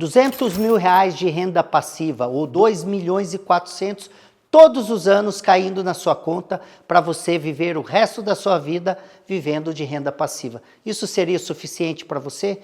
200 mil reais de renda passiva ou 2 milhões e 400 todos os anos caindo na sua conta para você viver o resto da sua vida vivendo de renda passiva. Isso seria suficiente para você?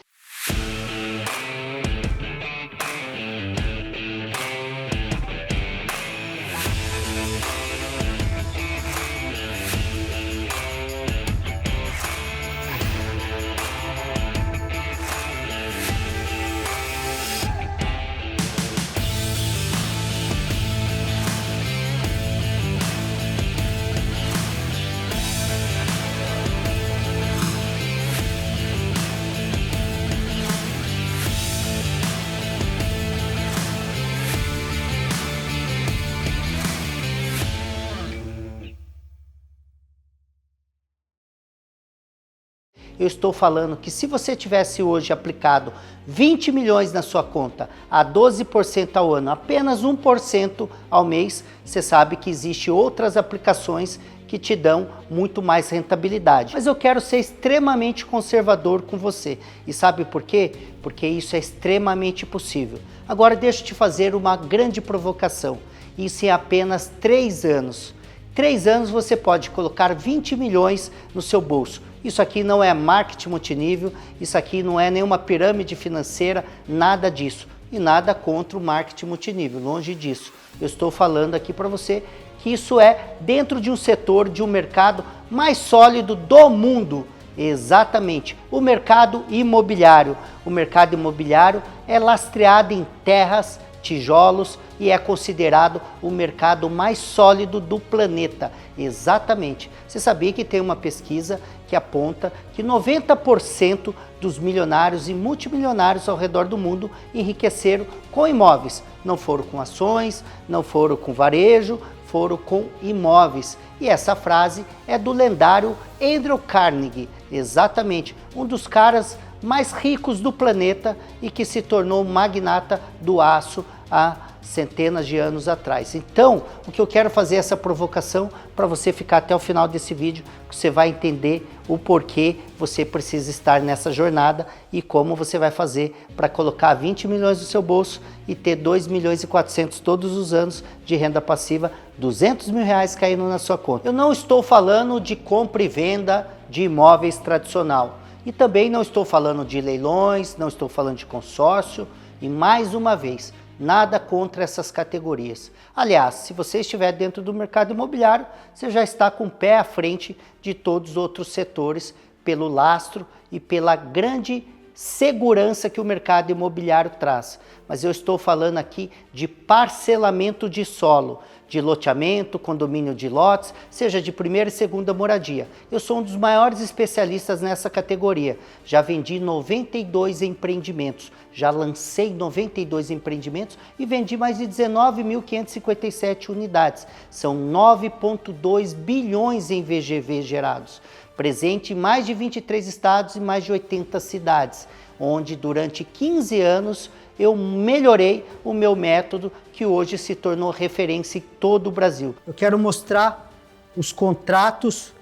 Eu estou falando que se você tivesse hoje aplicado 20 milhões na sua conta a 12% ao ano, apenas 1% ao mês, você sabe que existem outras aplicações que te dão muito mais rentabilidade. Mas eu quero ser extremamente conservador com você. E sabe por quê? Porque isso é extremamente possível. Agora deixa eu te fazer uma grande provocação. Isso em apenas 3 anos. 3 anos você pode colocar 20 milhões no seu bolso. Isso aqui não é marketing multinível, isso aqui não é nenhuma pirâmide financeira, nada disso. E nada contra o marketing multinível, longe disso. Eu estou falando aqui para você que isso é dentro de um setor, de um mercado mais sólido do mundo. Exatamente, o mercado imobiliário. O mercado imobiliário é lastreado em terras, tijolos e é considerado o mercado mais sólido do planeta. Exatamente. Você sabia que tem uma pesquisa que aponta que 90% dos milionários e multimilionários ao redor do mundo enriqueceram com imóveis. Não foram com ações, não foram com varejo, foram com imóveis. E essa frase é do lendário Andrew Carnegie. Exatamente, um dos caras mais ricos do planeta e que se tornou magnata do aço há centenas de anos atrás. Então, o que eu quero fazer é essa provocação para você ficar até o final desse vídeo, que você vai entender o porquê você precisa estar nessa jornada e como você vai fazer para colocar 20 milhões no seu bolso e ter 2 milhões e 400 todos os anos de renda passiva, 200 mil reais caindo na sua conta. Eu não estou falando de compra e venda de imóveis tradicional. E também não estou falando de leilões, não estou falando de consórcio e mais uma vez, nada contra essas categorias. Aliás, se você estiver dentro do mercado imobiliário, você já está com o pé à frente de todos os outros setores pelo lastro e pela grande segurança que o mercado imobiliário traz. Mas eu estou falando aqui de parcelamento de solo, de loteamento, condomínio de lotes, seja de primeira e segunda moradia. Eu sou um dos maiores especialistas nessa categoria. Já vendi 92 empreendimentos, já lancei 92 empreendimentos e vendi mais de 19.557 unidades. São 9,2 bilhões em VGV gerados. Presente em mais de 23 estados e mais de 80 cidades, onde durante 15 anos eu melhorei o meu método, que hoje se tornou referência em todo o Brasil. Eu quero mostrar os contratos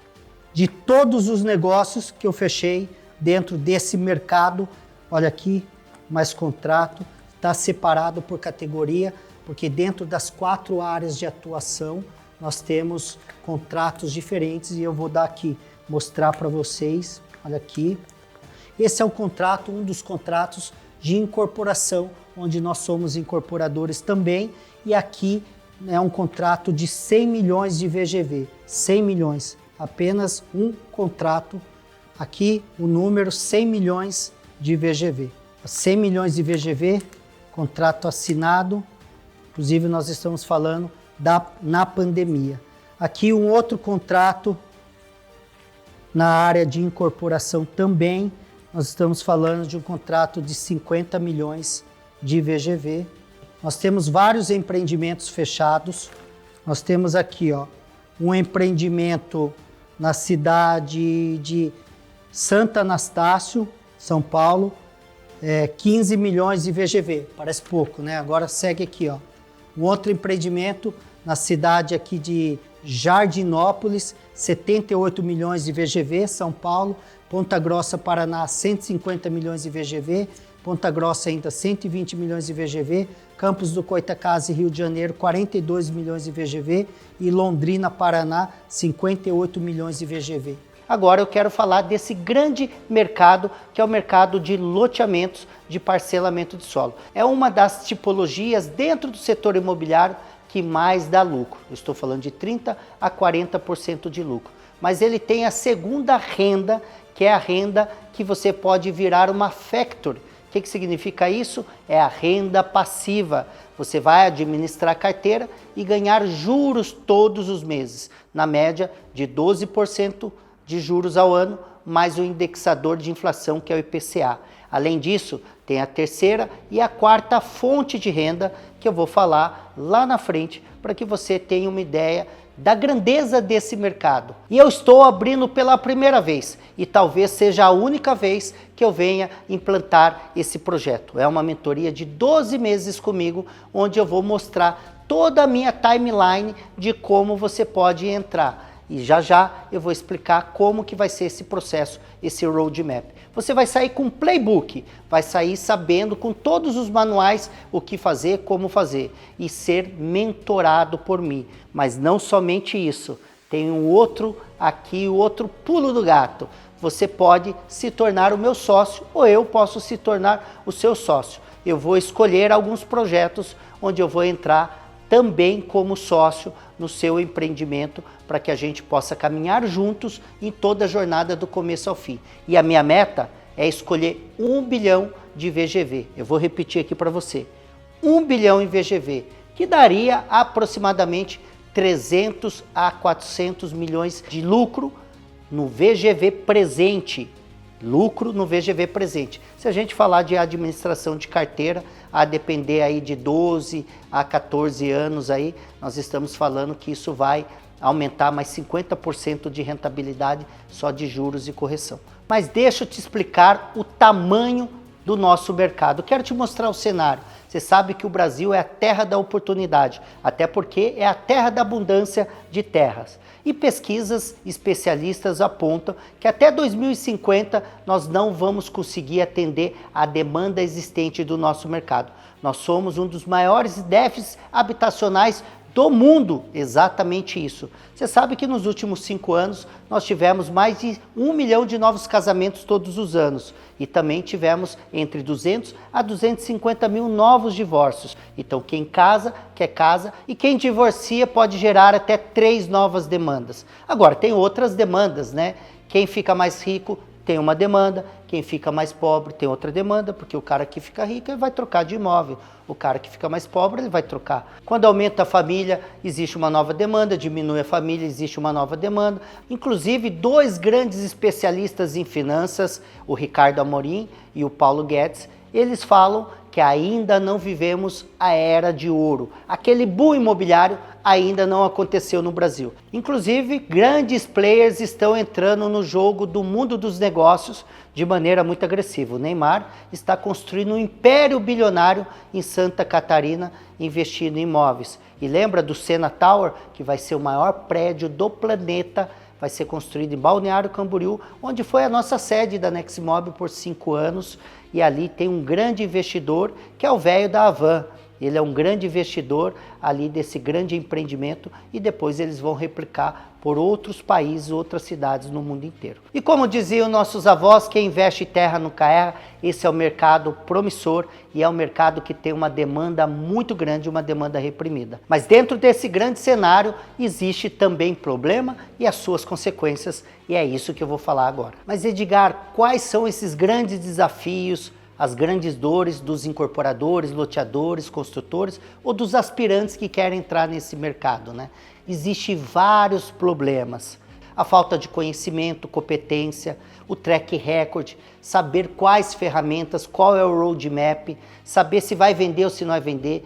de todos os negócios que eu fechei dentro desse mercado. Olha aqui, mais contrato, está separado por categoria, porque dentro das 4 áreas de atuação nós temos contratos diferentes e eu vou dar aqui, mostrar para vocês, olha aqui. Esse é o contrato, um dos contratos de incorporação, onde nós somos incorporadores também, e aqui é um contrato de 100 milhões de VGV, 100 milhões, apenas um contrato, aqui o número 100 milhões de VGV. 100 milhões de VGV, contrato assinado, inclusive nós estamos falando na pandemia. Aqui um outro contrato na área de incorporação também, nós estamos falando de um contrato de 50 milhões de VGV. Nós temos vários empreendimentos fechados. Nós temos aqui, ó, um empreendimento na cidade de Santo Anastácio, São Paulo, 15 milhões de VGV. Parece pouco, né? Agora segue aqui, ó. Um outro empreendimento na cidade aqui de Jardinópolis, 78 milhões de VGV, São Paulo. Ponta Grossa, Paraná, 150 milhões de VGV. Ponta Grossa ainda 120 milhões de VGV, Campos do Goytacazes, Rio de Janeiro, 42 milhões de VGV e Londrina, Paraná, 58 milhões de VGV. Agora eu quero falar desse grande mercado, que é o mercado de loteamentos de parcelamento de solo. É uma das tipologias dentro do setor imobiliário que mais dá lucro. Eu estou falando de 30% a 40% de lucro. Mas ele tem a segunda renda, que é a renda que você pode virar uma factory. O que significa isso? É a renda passiva. Você vai administrar a carteira e ganhar juros todos os meses, na média de 12% de juros ao ano, mais o indexador de inflação, que é o IPCA. Além disso, tem a terceira e a quarta fonte de renda, que eu vou falar lá na frente, para que você tenha uma ideia da grandeza desse mercado. E eu estou abrindo pela primeira vez, e talvez seja a única vez que eu venha implantar esse projeto. É uma mentoria de 12 meses comigo, onde eu vou mostrar toda a minha timeline de como você pode entrar. E já eu vou explicar como que vai ser esse processo, esse roadmap. Você vai sair com um playbook, vai sair sabendo com todos os manuais o que fazer, como fazer e ser mentorado por mim. Mas não somente isso, tem um outro aqui, o outro pulo do gato. Você pode se tornar o meu sócio ou eu posso se tornar o seu sócio. Eu vou escolher alguns projetos onde eu vou entrar também como sócio no seu empreendimento, para que a gente possa caminhar juntos em toda a jornada do começo ao fim. E a minha meta é escolher 1 bilhão de VGV. Eu vou repetir aqui para você. 1 bilhão em VGV, que daria aproximadamente 300 a 400 milhões de lucro no VGV presente. Lucro no VGV presente. Se a gente falar de administração de carteira, a depender aí de 12 a 14 anos aí, nós estamos falando que isso vai aumentar mais 50% de rentabilidade só de juros e correção. Mas deixa eu te explicar o tamanho do nosso mercado. Quero te mostrar o cenário. Você sabe que o Brasil é a terra da oportunidade, até porque é a terra da abundância de terras. E pesquisas especialistas apontam que até 2050 nós não vamos conseguir atender a demanda existente do nosso mercado. Nós somos um dos maiores déficits habitacionais do mundo, exatamente isso. Você sabe que nos últimos 5 anos nós tivemos mais de 1 milhão de novos casamentos todos os anos e também tivemos entre 200 a 250 mil novos divórcios. Então quem casa, quer casa, e quem divorcia pode gerar até 3 novas demandas. Agora tem outras demandas, né? Quem fica mais rico tem uma demanda, quem fica mais pobre tem outra demanda, porque o cara que fica rico ele vai trocar de imóvel, o cara que fica mais pobre ele vai trocar. Quando aumenta a família, existe uma nova demanda, diminui a família, existe uma nova demanda. Inclusive, 2 grandes especialistas em finanças, o Ricardo Amorim e o Paulo Guedes, eles falam que ainda não vivemos a era de ouro. Aquele boom imobiliário ainda não aconteceu no Brasil. Inclusive, grandes players estão entrando no jogo do mundo dos negócios de maneira muito agressiva. O Neymar está construindo um império bilionário em Santa Catarina, investindo em imóveis. E lembra do Sena Tower, que vai ser o maior prédio do planeta, vai ser construído em Balneário Camboriú, onde foi a nossa sede da Nexmob por 5 anos. E ali tem um grande investidor, que é o velho da Havan. Ele é um grande investidor ali desse grande empreendimento e depois eles vão replicar por outros países, outras cidades no mundo inteiro. E como diziam nossos avós, quem investe em terra nunca erra. Esse é um mercado promissor e é um mercado que tem uma demanda muito grande, uma demanda reprimida. Mas dentro desse grande cenário existe também problema e as suas consequências, e é isso que eu vou falar agora. Mas Edgar, quais são esses grandes desafios, as grandes dores dos incorporadores, loteadores, construtores ou dos aspirantes que querem entrar nesse mercado, né? Existem vários problemas. A falta de conhecimento, competência, o track record, saber quais ferramentas, qual é o roadmap, saber se vai vender ou se não vai vender,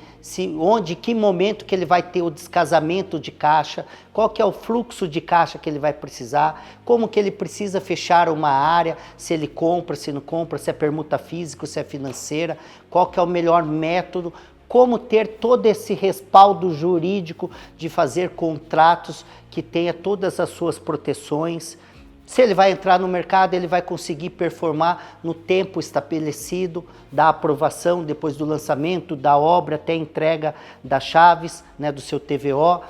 que momento que ele vai ter o descasamento de caixa, qual que é o fluxo de caixa que ele vai precisar, como que ele precisa fechar uma área, se ele compra, se não compra, se é permuta física, se é financeira, qual que é o melhor método, como ter todo esse respaldo jurídico de fazer contratos que tenha todas as suas proteções. Se ele vai entrar no mercado, ele vai conseguir performar no tempo estabelecido da aprovação, depois do lançamento da obra até a entrega das chaves, né, do seu TVO.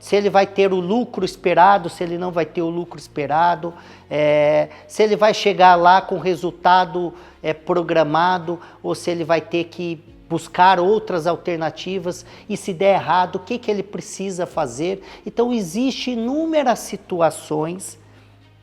Se ele vai ter o lucro esperado, se ele não vai ter o lucro esperado, se ele vai chegar lá com resultado programado ou se ele vai ter que buscar outras alternativas e se der errado, o que ele precisa fazer. Então, existem inúmeras situações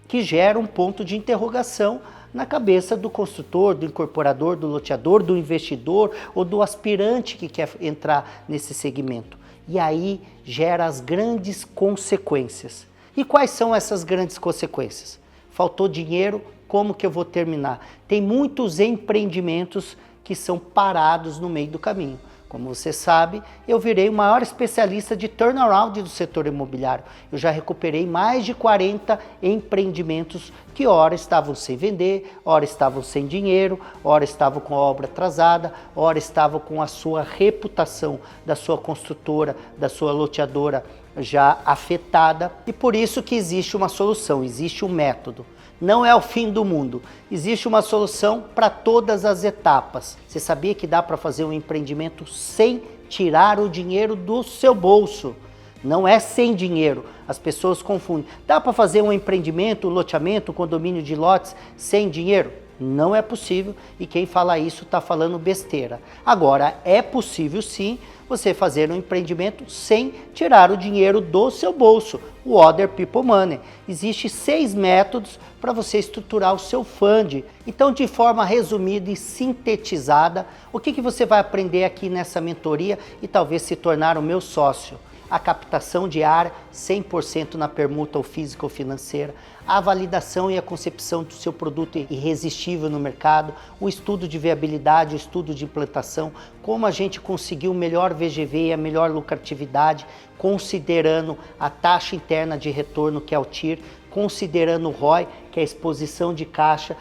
que geram um ponto de interrogação na cabeça do construtor, do incorporador, do loteador, do investidor ou do aspirante que quer entrar nesse segmento. E aí gera as grandes consequências. E quais são essas grandes consequências? Faltou dinheiro, como que eu vou terminar? Tem muitos empreendimentos que são parados no meio do caminho. Como você sabe, eu virei o maior especialista de turnaround do setor imobiliário. Eu já recuperei mais de 40 empreendimentos que ora estavam sem vender, ora estavam sem dinheiro, ora estavam com a obra atrasada, ora estavam com a sua reputação da sua construtora, da sua loteadora já afetada. E por isso que existe uma solução, existe um método. Não é o fim do mundo. Existe uma solução para todas as etapas. Você sabia que dá para fazer um empreendimento sem tirar o dinheiro do seu bolso? Não é sem dinheiro. As pessoas confundem. Dá para fazer um empreendimento, um loteamento, um condomínio de lotes sem dinheiro? Não é possível e quem fala isso está falando besteira. Agora, é possível sim você fazer um empreendimento sem tirar o dinheiro do seu bolso, o Other People Money. Existem 6 métodos para você estruturar o seu fund. Então, de forma resumida e sintetizada, o que você vai aprender aqui nessa mentoria e talvez se tornar o meu sócio? A captação de área 100% na permuta ou física ou financeira, a validação e a concepção do seu produto irresistível no mercado, o estudo de viabilidade, o estudo de implantação, como a gente conseguiu o melhor VGV e a melhor lucratividade, considerando a taxa interna de retorno, que é o TIR, considerando o ROI, que é a exposição de caixa,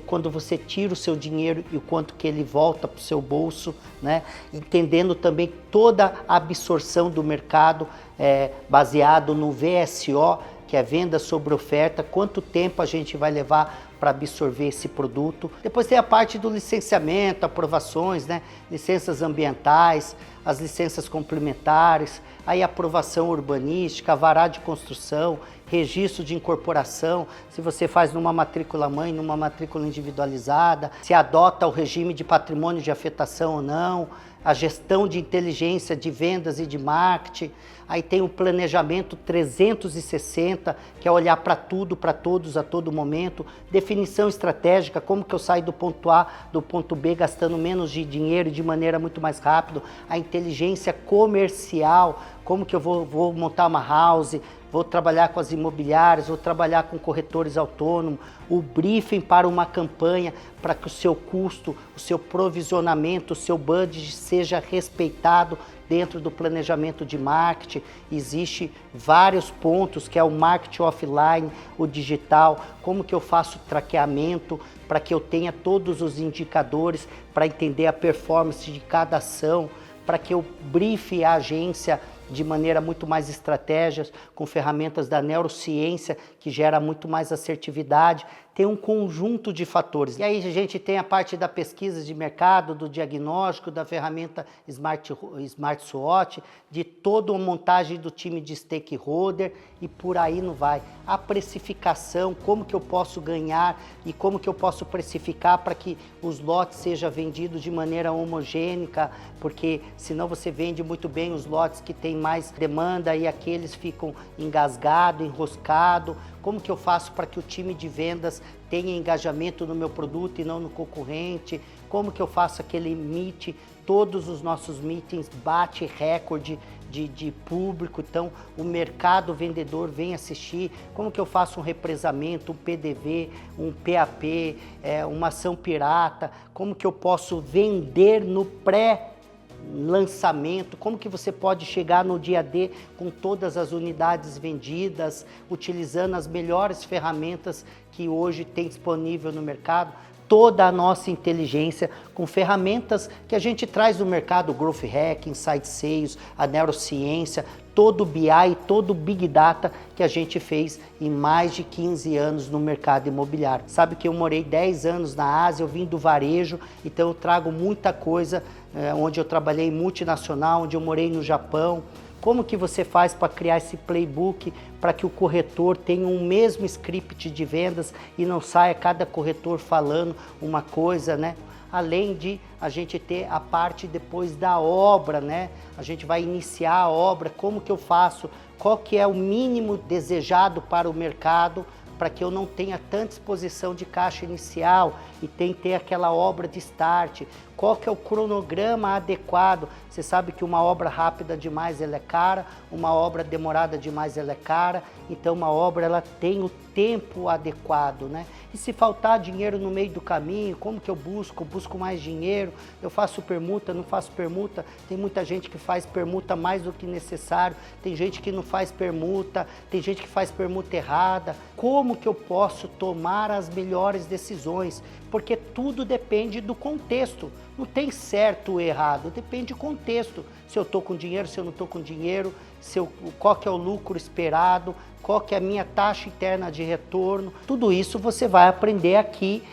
quando você tira o seu dinheiro e o quanto que ele volta para o seu bolso, né? Entendendo também toda a absorção do mercado baseado no VSO, que é venda sobre oferta, quanto tempo a gente vai levar para absorver esse produto. Depois tem a parte do licenciamento, aprovações, né? Licenças ambientais, as licenças complementares, aí aprovação urbanística, alvará de construção, registro de incorporação, se você faz numa matrícula mãe, numa matrícula individualizada, se adota o regime de patrimônio de afetação ou não, a gestão de inteligência de vendas e de marketing. Aí tem o planejamento 360, que é olhar para tudo, para todos, a todo momento. Definição estratégica, como que eu saio do ponto A, do ponto B, gastando menos de dinheiro e de maneira muito mais rápida. A inteligência comercial, como que eu vou montar uma house, vou trabalhar com as imobiliárias, vou trabalhar com corretores autônomos, o briefing para uma campanha, para que o seu custo, o seu provisionamento, o seu budget seja respeitado dentro do planejamento de marketing. Existem vários pontos, que é o marketing offline, o digital, como que eu faço traqueamento para que eu tenha todos os indicadores para entender a performance de cada ação, para que eu briefe a agência de maneira muito mais estratégica, com ferramentas da neurociência, que gera muito mais assertividade. Tem um conjunto de fatores. E aí a gente tem a parte da pesquisa de mercado, do diagnóstico, da ferramenta Smart SWOT, de toda a montagem do time de stakeholder e por aí não vai. A precificação, como que eu posso ganhar e como que eu posso precificar para que os lotes sejam vendidos de maneira homogênea, porque senão você vende muito bem os lotes que têm mais demanda e aqueles ficam engasgados, enroscados. Como que eu faço para que o time de vendas tenha engajamento no meu produto e não no concorrente? Como que eu faço aquele meet? Todos os nossos meetings bate recorde de público, então o mercado vendedor vem assistir. Como que eu faço um represamento, um PDV, um PAP, uma ação pirata? Como que eu posso vender no lançamento, como que você pode chegar no dia D com todas as unidades vendidas, utilizando as melhores ferramentas que hoje tem disponível no mercado, toda a nossa inteligência com ferramentas que a gente traz do mercado, o Growth Hack, Inside Sales, a neurociência, todo o BI e todo o Big Data que a gente fez em mais de 15 anos no mercado imobiliário. Sabe que eu morei 10 anos na Ásia, eu vim do varejo, então eu trago muita coisa, onde eu trabalhei multinacional, onde eu morei no Japão. Como que você faz para criar esse playbook para que o corretor tenha um mesmo script de vendas e não saia cada corretor falando uma coisa, né? Além de a gente ter a parte depois da obra, né? A gente vai iniciar a obra, como que eu faço? Qual que é o mínimo desejado para o mercado para que eu não tenha tanta exposição de caixa inicial e tem que ter aquela obra de start? Qual que é o cronograma adequado? Você sabe que uma obra rápida demais ela é cara, uma obra demorada demais ela é cara, então uma obra ela tem o tempo adequado, né? E se faltar dinheiro no meio do caminho, como que eu busco? Busco mais dinheiro, eu faço permuta, não faço permuta? Tem muita gente que faz permuta mais do que necessário, tem gente que não faz permuta, tem gente que faz permuta errada. Como que eu posso tomar as melhores decisões? Porque tudo depende do contexto. Não tem certo ou errado, depende do contexto. Se eu estou com dinheiro, se eu não estou com dinheiro, qual que é o lucro esperado, qual que é a minha taxa interna de retorno. Tudo isso você vai aprender aqui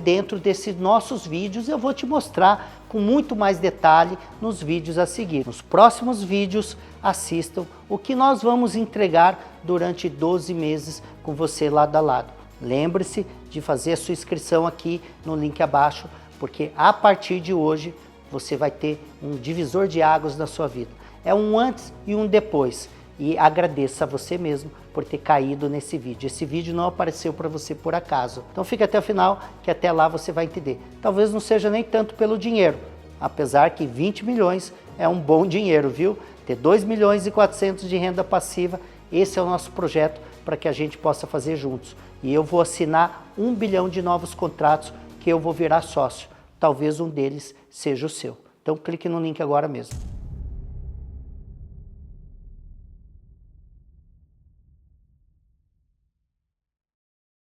dentro desses nossos vídeos. Eu vou te mostrar com muito mais detalhe nos vídeos a seguir. Nos próximos vídeos, assistam o que nós vamos entregar durante 12 meses com você lado a lado. Lembre-se de fazer a sua inscrição aqui no link abaixo, porque a partir de hoje você vai ter um divisor de águas na sua vida. É um antes e um depois. E agradeça a você mesmo por ter caído nesse vídeo. Esse vídeo não apareceu para você por acaso. Então fica até o final, que até lá você vai entender. Talvez não seja nem tanto pelo dinheiro, apesar que 20 milhões é um bom dinheiro, viu? Ter 2 milhões e 400 de renda passiva, esse é o nosso projeto para que a gente possa fazer juntos. E eu vou assinar 1 bilhão de novos contratos que eu vou virar sócio. Talvez um deles seja o seu. Então clique no link agora mesmo.